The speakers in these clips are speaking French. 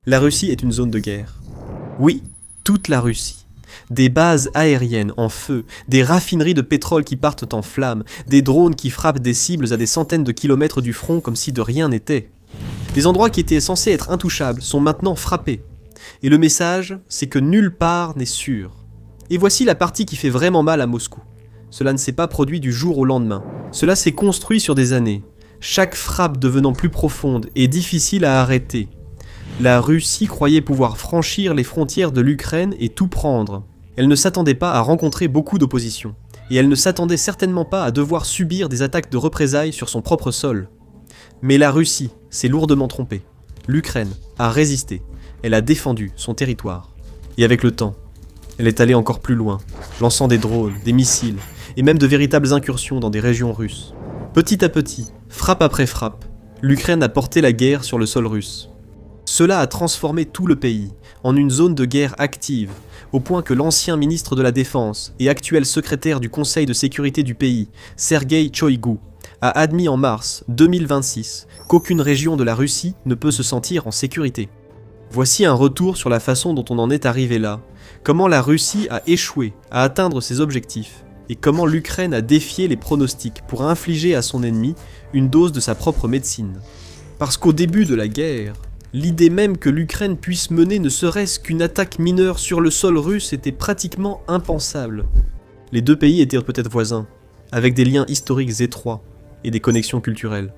La Russie est une zone de guerre. Oui, toute la Russie. Des bases aériennes en feu, des raffineries de pétrole qui partent en flammes, des drones qui frappent des cibles à des centaines de kilomètres du front comme si de rien n'était. Des endroits qui étaient censés être intouchables sont maintenant frappés. Et le message, c'est que nulle part n'est sûr. Et voici la partie qui fait vraiment mal à Moscou. Cela ne s'est pas produit du jour au lendemain. Cela s'est construit sur des années. Chaque frappe devenant plus profonde et difficile à arrêter. La Russie croyait pouvoir franchir les frontières de l'Ukraine et tout prendre. Elle ne s'attendait pas à rencontrer beaucoup d'opposition. Et elle ne s'attendait certainement pas à devoir subir des attaques de représailles sur son propre sol. Mais la Russie s'est lourdement trompée. L'Ukraine a résisté. Elle a défendu son territoire. Et avec le temps, elle est allée encore plus loin, lançant des drones, des missiles, et même de véritables incursions dans des régions russes. Petit à petit, frappe après frappe, l'Ukraine a porté la guerre sur le sol russe. Cela a transformé tout le pays en une zone de guerre active, au point que l'ancien ministre de la Défense et actuel secrétaire du Conseil de sécurité du pays, Sergueï Shoïgu, a admis en mars 2026 qu'aucune région de la Russie ne peut se sentir en sécurité. Voici un retour sur la façon dont on en est arrivé là, comment la Russie a échoué à atteindre ses objectifs, et comment l'Ukraine a défié les pronostics pour infliger à son ennemi une dose de sa propre médecine. Parce qu'au début de la guerre, l'idée même que l'Ukraine puisse mener ne serait-ce qu'une attaque mineure sur le sol russe était pratiquement impensable. Les deux pays étaient peut-être voisins, avec des liens historiques étroits et des connexions culturelles.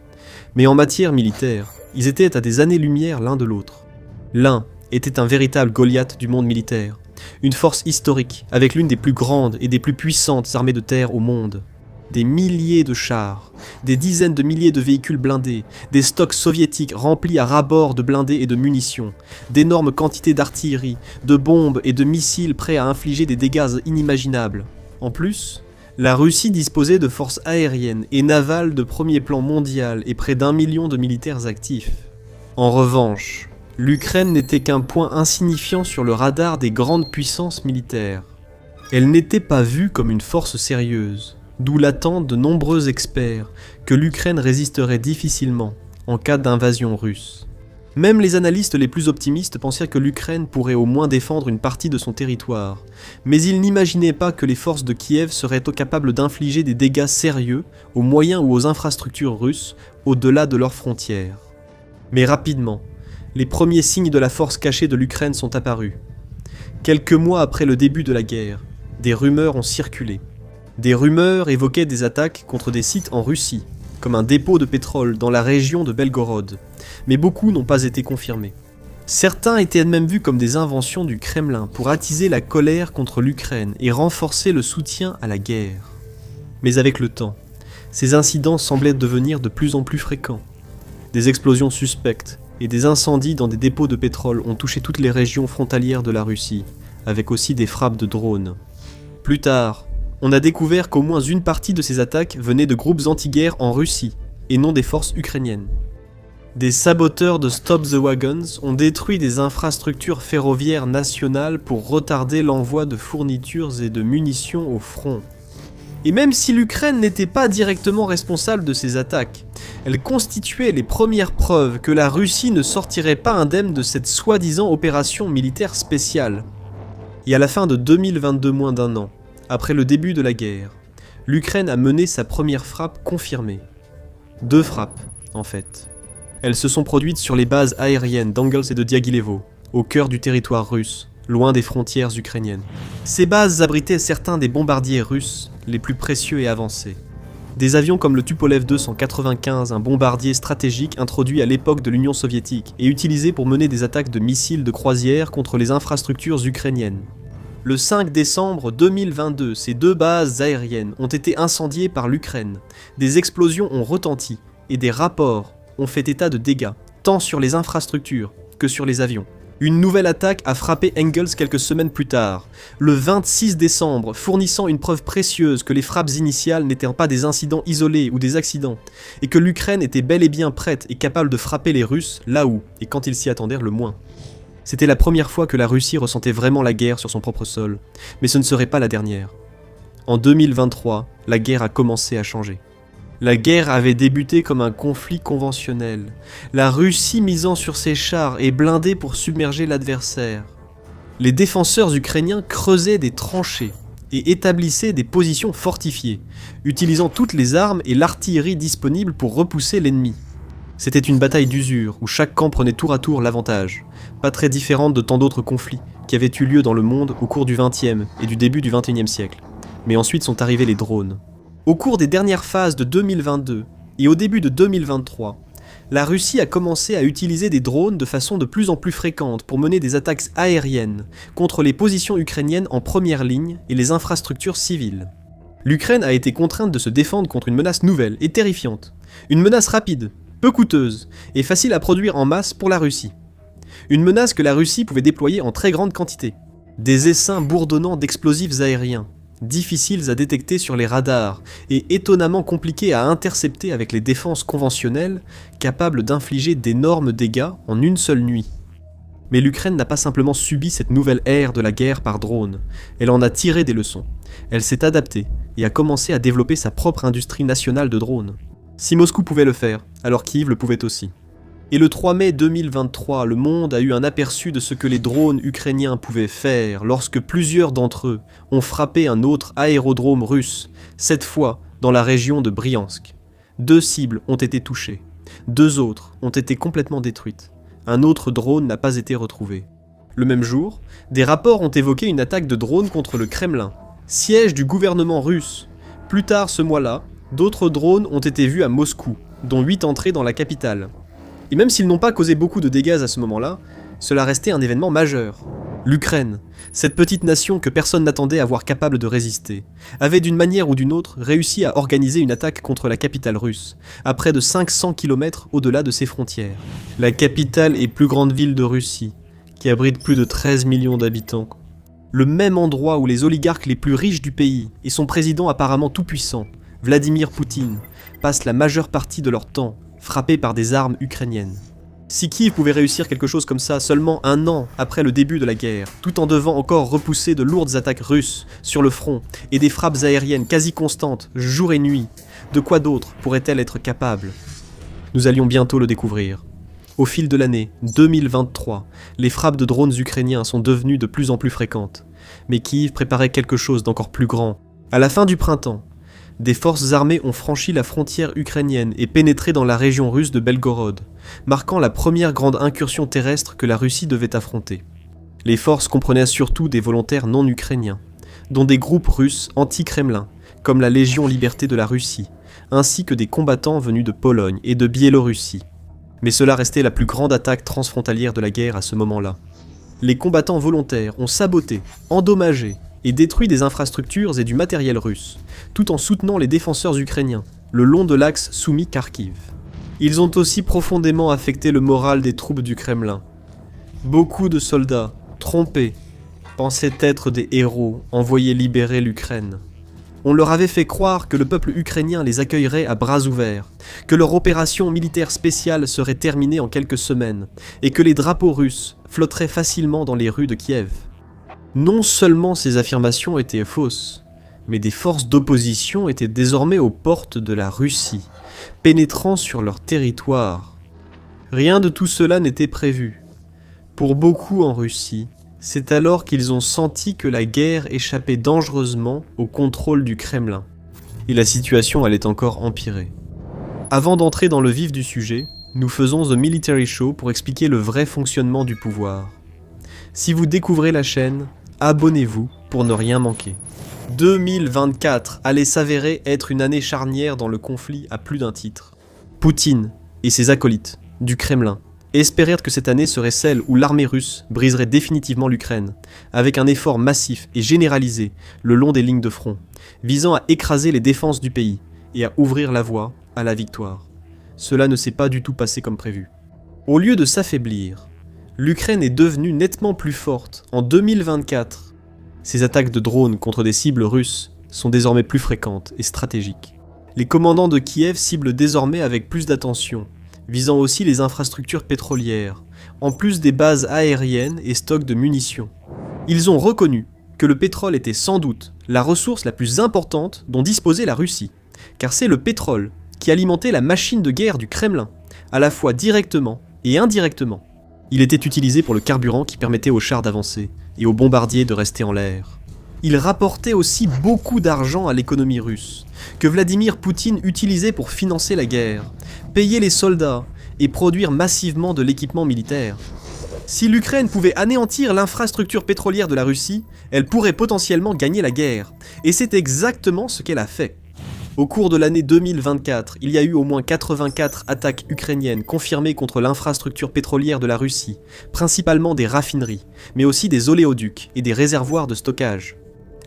Mais en matière militaire, ils étaient à des années-lumière l'un de l'autre. L'un était un véritable Goliath du monde militaire, une force historique avec l'une des plus grandes et des plus puissantes armées de terre au monde. Des milliers de chars, des dizaines de milliers de véhicules blindés, des stocks soviétiques remplis à ras-bord de blindés et de munitions, d'énormes quantités d'artillerie, de bombes et de missiles prêts à infliger des dégâts inimaginables. En plus, la Russie disposait de forces aériennes et navales de premier plan mondial et près d'1 million de militaires actifs. En revanche, l'Ukraine n'était qu'un point insignifiant sur le radar des grandes puissances militaires. Elle n'était pas vue comme une force sérieuse, d'où l'attente de nombreux experts que l'Ukraine résisterait difficilement en cas d'invasion russe. Même les analystes les plus optimistes pensaient que l'Ukraine pourrait au moins défendre une partie de son territoire, mais ils n'imaginaient pas que les forces de Kiev seraient capables d'infliger des dégâts sérieux aux moyens ou aux infrastructures russes au-delà de leurs frontières. Mais rapidement, les premiers signes de la force cachée de l'Ukraine sont apparus. Quelques mois après le début de la guerre, des rumeurs ont circulé. Des rumeurs évoquaient des attaques contre des sites en Russie, comme un dépôt de pétrole dans la région de Belgorod, mais beaucoup n'ont pas été confirmés. Certains étaient même vus comme des inventions du Kremlin pour attiser la colère contre l'Ukraine et renforcer le soutien à la guerre. Mais avec le temps, ces incidents semblaient devenir de plus en plus fréquents. Des explosions suspectes et des incendies dans des dépôts de pétrole ont touché toutes les régions frontalières de la Russie, avec aussi des frappes de drones. Plus tard, on a découvert qu'au moins une partie de ces attaques venait de groupes anti-guerre en Russie, et non des forces ukrainiennes. Des saboteurs de Stop the Wagons ont détruit des infrastructures ferroviaires nationales pour retarder l'envoi de fournitures et de munitions au front. Et même si l'Ukraine n'était pas directement responsable de ces attaques, elle constituait les premières preuves que la Russie ne sortirait pas indemne de cette soi-disant opération militaire spéciale. Et à la fin de 2022, moins d'un an, après le début de la guerre, l'Ukraine a mené sa première frappe confirmée. 2 frappes, en fait. Elles se sont produites sur les bases aériennes d'Engels et de Diaghilevo, au cœur du territoire russe, loin des frontières ukrainiennes. Ces bases abritaient certains des bombardiers russes les plus précieux et avancés. Des avions comme le Tupolev 295, un bombardier stratégique introduit à l'époque de l'Union soviétique et utilisé pour mener des attaques de missiles de croisière contre les infrastructures ukrainiennes. Le 5 décembre 2022, ces 2 bases aériennes ont été incendiées par l'Ukraine. Des explosions ont retenti et des rapports ont fait état de dégâts, tant sur les infrastructures que sur les avions. Une nouvelle attaque a frappé Engels quelques semaines plus tard, le 26 décembre, fournissant une preuve précieuse que les frappes initiales n'étaient pas des incidents isolés ou des accidents, et que l'Ukraine était bel et bien prête et capable de frapper les Russes là où et quand ils s'y attendèrent le moins. C'était la première fois que la Russie ressentait vraiment la guerre sur son propre sol, mais ce ne serait pas la dernière. En 2023, la guerre a commencé à changer. La guerre avait débuté comme un conflit conventionnel, la Russie misant sur ses chars et blindés pour submerger l'adversaire. Les défenseurs ukrainiens creusaient des tranchées et établissaient des positions fortifiées, utilisant toutes les armes et l'artillerie disponibles pour repousser l'ennemi. C'était une bataille d'usure où chaque camp prenait tour à tour l'avantage, pas très différente de tant d'autres conflits qui avaient eu lieu dans le monde au cours du XXe et du début du XXIe siècle. Mais ensuite sont arrivés les drones. Au cours des dernières phases de 2022 et au début de 2023, la Russie a commencé à utiliser des drones de façon de plus en plus fréquente pour mener des attaques aériennes contre les positions ukrainiennes en première ligne et les infrastructures civiles. L'Ukraine a été contrainte de se défendre contre une menace nouvelle et terrifiante. Une menace rapide, peu coûteuse et facile à produire en masse pour la Russie. Une menace que la Russie pouvait déployer en très grande quantité. Des essaims bourdonnants d'explosifs aériens, difficiles à détecter sur les radars et étonnamment compliqués à intercepter avec les défenses conventionnelles, capables d'infliger d'énormes dégâts en une seule nuit. Mais l'Ukraine n'a pas simplement subi cette nouvelle ère de la guerre par drone, elle en a tiré des leçons. Elle s'est adaptée et a commencé à développer sa propre industrie nationale de drones. Si Moscou pouvait le faire, alors Kiev le pouvait aussi. Et le 3 mai 2023, le monde a eu un aperçu de ce que les drones ukrainiens pouvaient faire lorsque plusieurs d'entre eux ont frappé un autre aérodrome russe, cette fois dans la région de Bryansk. 2 cibles ont été touchées, 2 autres ont été complètement détruites. Un autre drone n'a pas été retrouvé. Le même jour, des rapports ont évoqué une attaque de drone contre le Kremlin, siège du gouvernement russe. Plus tard ce mois-là, d'autres drones ont été vus à Moscou, dont 8 entrées dans la capitale. Et même s'ils n'ont pas causé beaucoup de dégâts à ce moment-là, cela restait un événement majeur. L'Ukraine, cette petite nation que personne n'attendait à voir capable de résister, avait d'une manière ou d'une autre réussi à organiser une attaque contre la capitale russe, à près de 500 km au-delà de ses frontières. La capitale et plus grande ville de Russie, qui abrite plus de 13 millions d'habitants. Le même endroit où les oligarques les plus riches du pays et son président apparemment tout-puissant, Vladimir Poutine, passent la majeure partie de leur temps frappés par des armes ukrainiennes. Si Kiev pouvait réussir quelque chose comme ça seulement 1 an après le début de la guerre, tout en devant encore repousser de lourdes attaques russes sur le front et des frappes aériennes quasi constantes, jour et nuit, de quoi d'autre pourrait-elle être capable? Nous allions bientôt le découvrir. Au fil de l'année 2023, les frappes de drones ukrainiens sont devenues de plus en plus fréquentes. Mais Kiev préparait quelque chose d'encore plus grand. À la fin du printemps, des forces armées ont franchi la frontière ukrainienne et pénétré dans la région russe de Belgorod, marquant la première grande incursion terrestre que la Russie devait affronter. Les forces comprenaient surtout des volontaires non ukrainiens, dont des groupes russes anti-Kremlin, comme la Légion Liberté de la Russie, ainsi que des combattants venus de Pologne et de Biélorussie. Mais cela restait la plus grande attaque transfrontalière de la guerre à ce moment-là. Les combattants volontaires ont saboté, endommagé et détruit des infrastructures et du matériel russe, tout en soutenant les défenseurs ukrainiens, le long de l'axe Soumy-Kharkiv. Ils ont aussi profondément affecté le moral des troupes du Kremlin. Beaucoup de soldats, trompés, pensaient être des héros envoyés libérer l'Ukraine. On leur avait fait croire que le peuple ukrainien les accueillerait à bras ouverts, que leur opération militaire spéciale serait terminée en quelques semaines, et que les drapeaux russes flotteraient facilement dans les rues de Kiev. Non seulement ces affirmations étaient fausses, mais des forces d'opposition étaient désormais aux portes de la Russie, pénétrant sur leur territoire. Rien de tout cela n'était prévu. Pour beaucoup en Russie, c'est alors qu'ils ont senti que la guerre échappait dangereusement au contrôle du Kremlin. Et la situation allait encore empirer. Avant d'entrer dans le vif du sujet, nous faisons The Military Show pour expliquer le vrai fonctionnement du pouvoir. Si vous découvrez la chaîne, abonnez-vous pour ne rien manquer. 2024 allait s'avérer être une année charnière dans le conflit à plus d'un titre. Poutine et ses acolytes du Kremlin espérèrent que cette année serait celle où l'armée russe briserait définitivement l'Ukraine, avec un effort massif et généralisé le long des lignes de front, visant à écraser les défenses du pays et à ouvrir la voie à la victoire. Cela ne s'est pas du tout passé comme prévu. Au lieu de s'affaiblir, l'Ukraine est devenue nettement plus forte en 2024. Ces attaques de drones contre des cibles russes sont désormais plus fréquentes et stratégiques. Les commandants de Kiev ciblent désormais avec plus d'attention, visant aussi les infrastructures pétrolières, en plus des bases aériennes et stocks de munitions. Ils ont reconnu que le pétrole était sans doute la ressource la plus importante dont disposait la Russie, car c'est le pétrole qui alimentait la machine de guerre du Kremlin, à la fois directement et indirectement. Il était utilisé pour le carburant qui permettait aux chars d'avancer et aux bombardiers de rester en l'air. Il rapportait aussi beaucoup d'argent à l'économie russe, que Vladimir Poutine utilisait pour financer la guerre, payer les soldats et produire massivement de l'équipement militaire. Si l'Ukraine pouvait anéantir l'infrastructure pétrolière de la Russie, elle pourrait potentiellement gagner la guerre, et c'est exactement ce qu'elle a fait. Au cours de l'année 2024, il y a eu au moins 84 attaques ukrainiennes confirmées contre l'infrastructure pétrolière de la Russie, principalement des raffineries, mais aussi des oléoducs et des réservoirs de stockage.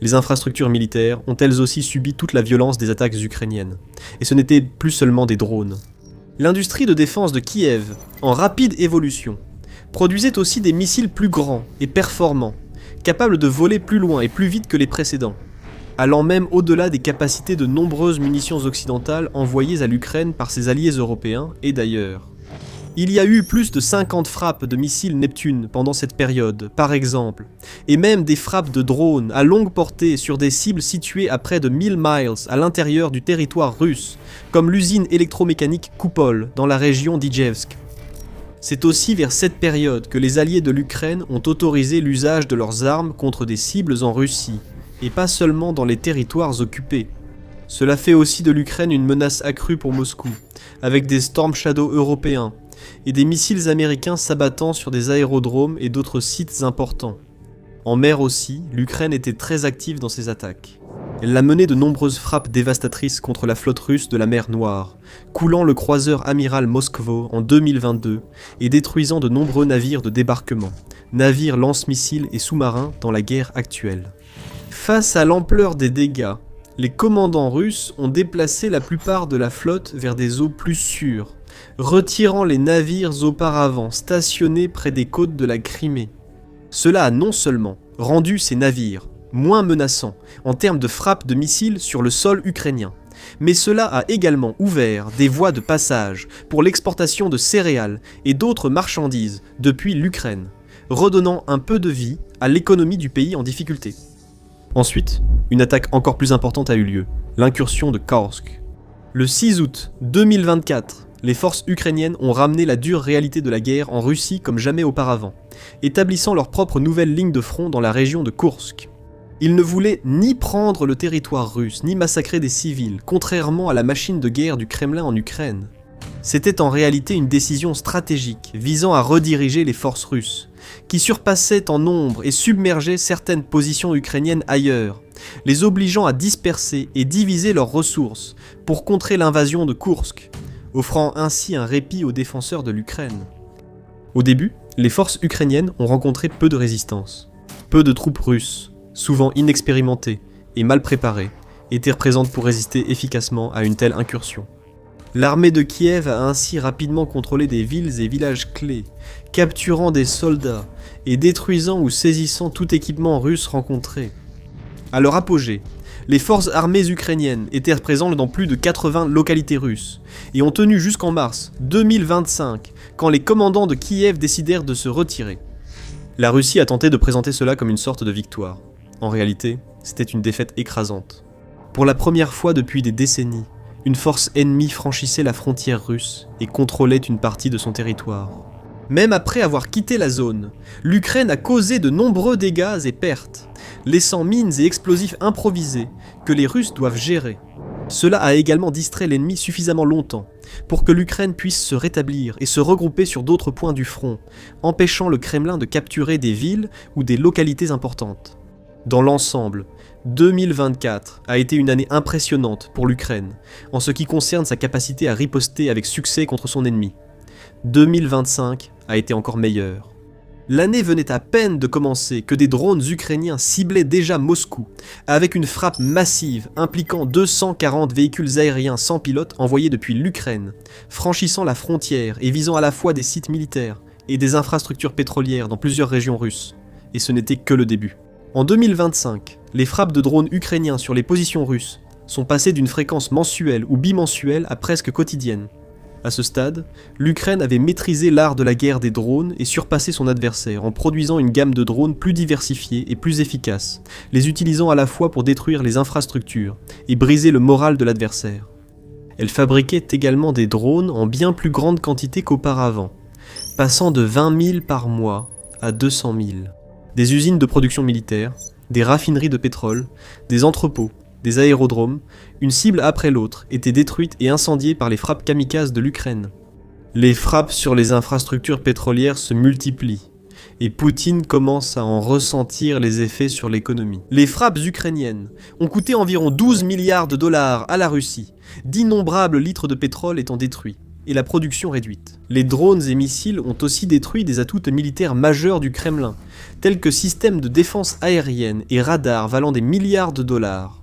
Les infrastructures militaires ont elles aussi subi toute la violence des attaques ukrainiennes, et ce n'étaient plus seulement des drones. L'industrie de défense de Kiev, en rapide évolution, produisait aussi des missiles plus grands et performants, capables de voler plus loin et plus vite que les précédents, allant même au-delà des capacités de nombreuses munitions occidentales envoyées à l'Ukraine par ses alliés européens et d'ailleurs. Il y a eu plus de 50 frappes de missiles Neptune pendant cette période, par exemple, et même des frappes de drones à longue portée sur des cibles situées à près de 1000 miles à l'intérieur du territoire russe, comme l'usine électromécanique Koupol dans la région d'Ijevsk. C'est aussi vers cette période que les alliés de l'Ukraine ont autorisé l'usage de leurs armes contre des cibles en Russie, et pas seulement dans les territoires occupés. Cela fait aussi de l'Ukraine une menace accrue pour Moscou, avec des Storm Shadow européens, et des missiles américains s'abattant sur des aérodromes et d'autres sites importants. En mer aussi, l'Ukraine était très active dans ses attaques. Elle a mené de nombreuses frappes dévastatrices contre la flotte russe de la mer Noire, coulant le croiseur amiral Moskvo en 2022 et détruisant de nombreux navires de débarquement, navires lance-missiles et sous-marins dans la guerre actuelle. Face à l'ampleur des dégâts, les commandants russes ont déplacé la plupart de la flotte vers des eaux plus sûres, retirant les navires auparavant stationnés près des côtes de la Crimée. Cela a non seulement rendu ces navires moins menaçants en termes de frappes de missiles sur le sol ukrainien, mais cela a également ouvert des voies de passage pour l'exportation de céréales et d'autres marchandises depuis l'Ukraine, redonnant un peu de vie à l'économie du pays en difficulté. Ensuite, une attaque encore plus importante a eu lieu, l'incursion de Kursk. Le 6 août 2024, les forces ukrainiennes ont ramené la dure réalité de la guerre en Russie comme jamais auparavant, établissant leur propre nouvelle ligne de front dans la région de Kursk. Ils ne voulaient ni prendre le territoire russe, ni massacrer des civils, contrairement à la machine de guerre du Kremlin en Ukraine. C'était en réalité une décision stratégique visant à rediriger les forces russes, qui surpassaient en nombre et submergeaient certaines positions ukrainiennes ailleurs, les obligeant à disperser et diviser leurs ressources pour contrer l'invasion de Kursk, offrant ainsi un répit aux défenseurs de l'Ukraine. Au début, les forces ukrainiennes ont rencontré peu de résistance. Peu de troupes russes, souvent inexpérimentées et mal préparées, étaient présentes pour résister efficacement à une telle incursion. L'armée de Kiev a ainsi rapidement contrôlé des villes et villages clés, capturant des soldats et détruisant ou saisissant tout équipement russe rencontré. À leur apogée, les forces armées ukrainiennes étaient présentes dans plus de 80 localités russes et ont tenu jusqu'en mars 2025 quand les commandants de Kiev décidèrent de se retirer. La Russie a tenté de présenter cela comme une sorte de victoire. En réalité, c'était une défaite écrasante. Pour la première fois depuis des décennies, une force ennemie franchissait la frontière russe et contrôlait une partie de son territoire. Même après avoir quitté la zone, l'Ukraine a causé de nombreux dégâts et pertes, laissant mines et explosifs improvisés que les Russes doivent gérer. Cela a également distrait l'ennemi suffisamment longtemps pour que l'Ukraine puisse se rétablir et se regrouper sur d'autres points du front, empêchant le Kremlin de capturer des villes ou des localités importantes. Dans l'ensemble, 2024 a été une année impressionnante pour l'Ukraine en ce qui concerne sa capacité à riposter avec succès contre son ennemi. 2025 a été encore meilleur. L'année venait à peine de commencer que des drones ukrainiens ciblaient déjà Moscou, avec une frappe massive impliquant 240 véhicules aériens sans pilote envoyés depuis l'Ukraine, franchissant la frontière et visant à la fois des sites militaires et des infrastructures pétrolières dans plusieurs régions russes. Et ce n'était que le début. En 2025, les frappes de drones ukrainiens sur les positions russes sont passées d'une fréquence mensuelle ou bimensuelle à presque quotidienne. À ce stade, l'Ukraine avait maîtrisé l'art de la guerre des drones et surpassé son adversaire en produisant une gamme de drones plus diversifiés et plus efficaces, les utilisant à la fois pour détruire les infrastructures et briser le moral de l'adversaire. Elle fabriquait également des drones en bien plus grande quantité qu'auparavant, passant de 20 000 par mois à 200 000. Des usines de production militaire, des raffineries de pétrole, des entrepôts, des aérodromes, une cible après l'autre étaient détruites et incendiées par les frappes kamikazes de l'Ukraine. Les frappes sur les infrastructures pétrolières se multiplient, et Poutine commence à en ressentir les effets sur l'économie. Les frappes ukrainiennes ont coûté environ 12 milliards de dollars à la Russie, d'innombrables litres de pétrole étant détruits, et la production réduite. Les drones et missiles ont aussi détruit des atouts militaires majeurs du Kremlin, tels que systèmes de défense aérienne et radars valant des milliards de dollars.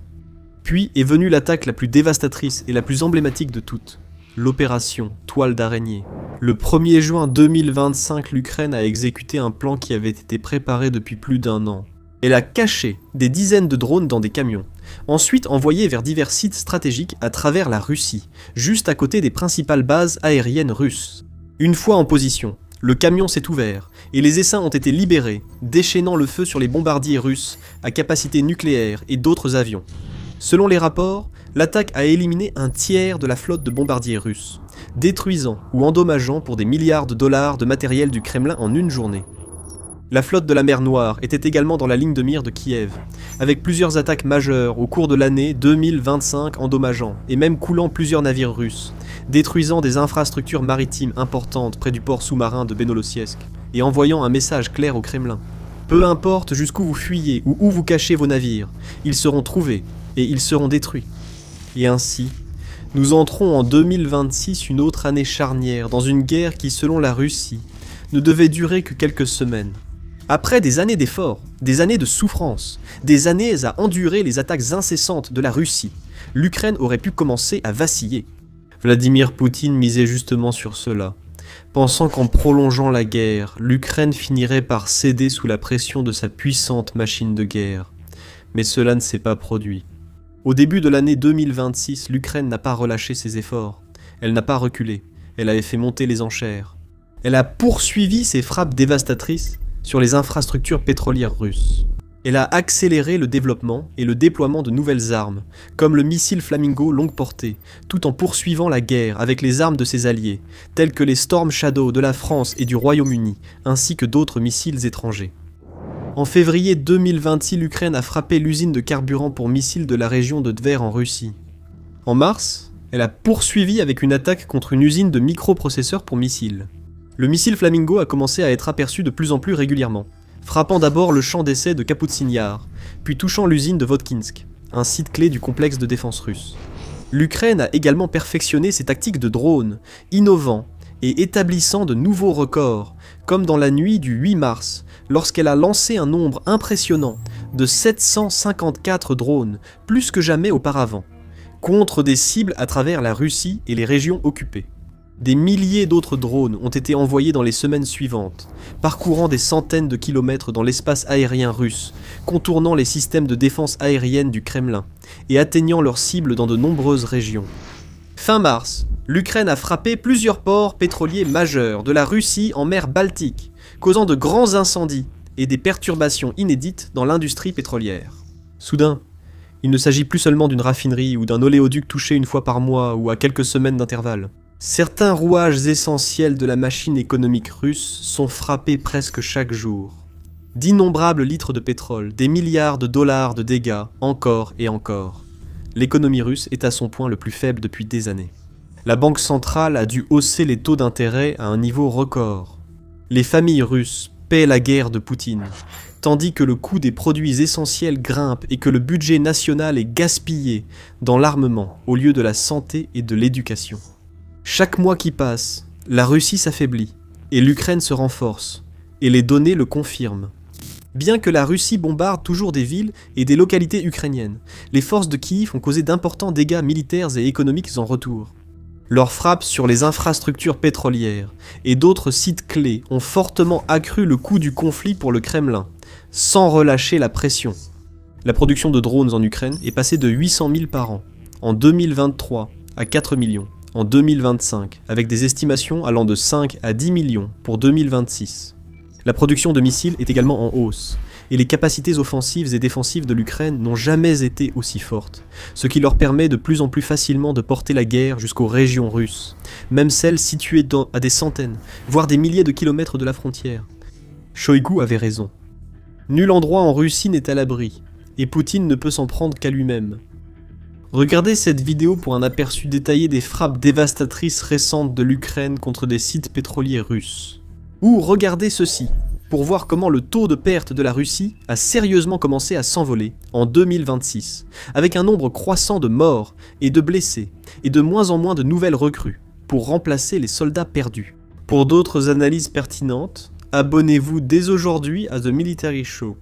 Puis est venue l'attaque la plus dévastatrice et la plus emblématique de toutes, l'opération Toile d'araignée. Le 1er juin 2025, l'Ukraine a exécuté un plan qui avait été préparé depuis plus d'1 an. Elle a caché des dizaines de drones dans des camions, ensuite envoyés vers divers sites stratégiques à travers la Russie, juste à côté des principales bases aériennes russes. Une fois en position, le camion s'est ouvert et les essaims ont été libérés, déchaînant le feu sur les bombardiers russes à capacité nucléaire et d'autres avions. Selon les rapports, l'attaque a éliminé un tiers de la flotte de bombardiers russes, détruisant ou endommageant pour des milliards de dollars de matériel du Kremlin en une journée. La flotte de la mer Noire était également dans la ligne de mire de Kiev, avec plusieurs attaques majeures au cours de l'année 2025 endommageant et même coulant plusieurs navires russes, détruisant des infrastructures maritimes importantes près du port sous-marin de Benolossiesk et envoyant un message clair au Kremlin. Peu importe jusqu'où vous fuyez ou où vous cachez vos navires, ils seront trouvés et ils seront détruits. Et ainsi, nous entrons en 2026, une autre année charnière, dans une guerre qui, selon la Russie, ne devait durer que quelques semaines. Après des années d'efforts, des années de souffrance, des années à endurer les attaques incessantes de la Russie, l'Ukraine aurait pu commencer à vaciller. Vladimir Poutine misait justement sur cela, pensant qu'en prolongeant la guerre, l'Ukraine finirait par céder sous la pression de sa puissante machine de guerre. Mais cela ne s'est pas produit. Au début de l'année 2026, l'Ukraine n'a pas relâché ses efforts. Elle n'a pas reculé. Elle avait fait monter les enchères. Elle a poursuivi ses frappes dévastatrices sur les infrastructures pétrolières russes. Elle a accéléré le développement et le déploiement de nouvelles armes, comme le missile Flamingo longue portée, tout en poursuivant la guerre avec les armes de ses alliés, tels que les Storm Shadow de la France et du Royaume-Uni, ainsi que d'autres missiles étrangers. En février 2026, l'Ukraine a frappé l'usine de carburant pour missiles de la région de Tver en Russie. En mars, elle a poursuivi avec une attaque contre une usine de microprocesseurs pour missiles. Le missile Flamingo a commencé à être aperçu de plus en plus régulièrement, frappant d'abord le champ d'essai de Kapustin Yar, puis touchant l'usine de Votkinsk, un site clé du complexe de défense russe. L'Ukraine a également perfectionné ses tactiques de drones, innovant et établissant de nouveaux records, comme dans la nuit du 8 mars, lorsqu'elle a lancé un nombre impressionnant de 754 drones, plus que jamais auparavant, contre des cibles à travers la Russie et les régions occupées. Des milliers d'autres drones ont été envoyés dans les semaines suivantes, parcourant des centaines de kilomètres dans l'espace aérien russe, contournant les systèmes de défense aérienne du Kremlin et atteignant leurs cibles dans de nombreuses régions. Fin mars, l'Ukraine a frappé plusieurs ports pétroliers majeurs de la Russie en mer Baltique, causant de grands incendies et des perturbations inédites dans l'industrie pétrolière. Soudain, il ne s'agit plus seulement d'une raffinerie ou d'un oléoduc touché une fois par mois ou à quelques semaines d'intervalle. Certains rouages essentiels de la machine économique russe sont frappés presque chaque jour. D'innombrables litres de pétrole, des milliards de dollars de dégâts, encore et encore. L'économie russe est à son point le plus faible depuis des années. La banque centrale a dû hausser les taux d'intérêt à un niveau record. Les familles russes paient la guerre de Poutine, tandis que le coût des produits essentiels grimpe et que le budget national est gaspillé dans l'armement au lieu de la santé et de l'éducation. Chaque mois qui passe, la Russie s'affaiblit, et l'Ukraine se renforce, et les données le confirment. Bien que la Russie bombarde toujours des villes et des localités ukrainiennes, les forces de Kiev ont causé d'importants dégâts militaires et économiques en retour. Leurs frappes sur les infrastructures pétrolières et d'autres sites clés ont fortement accru le coût du conflit pour le Kremlin, sans relâcher la pression. La production de drones en Ukraine est passée de 800 000 par an, en 2023, à 4 millions. En 2025, avec des estimations allant de 5 à 10 millions pour 2026. La production de missiles est également en hausse, et les capacités offensives et défensives de l'Ukraine n'ont jamais été aussi fortes, ce qui leur permet de plus en plus facilement de porter la guerre jusqu'aux régions russes, même celles situées à des centaines, voire des milliers de kilomètres de la frontière. Shoigu avait raison. Nul endroit en Russie n'est à l'abri, et Poutine ne peut s'en prendre qu'à lui-même. Regardez cette vidéo pour un aperçu détaillé des frappes dévastatrices récentes de l'Ukraine contre des sites pétroliers russes. Ou regardez ceci, pour voir comment le taux de perte de la Russie a sérieusement commencé à s'envoler en 2026, avec un nombre croissant de morts et de blessés, et de moins en moins de nouvelles recrues, pour remplacer les soldats perdus. Pour d'autres analyses pertinentes, abonnez-vous dès aujourd'hui à The Military Show.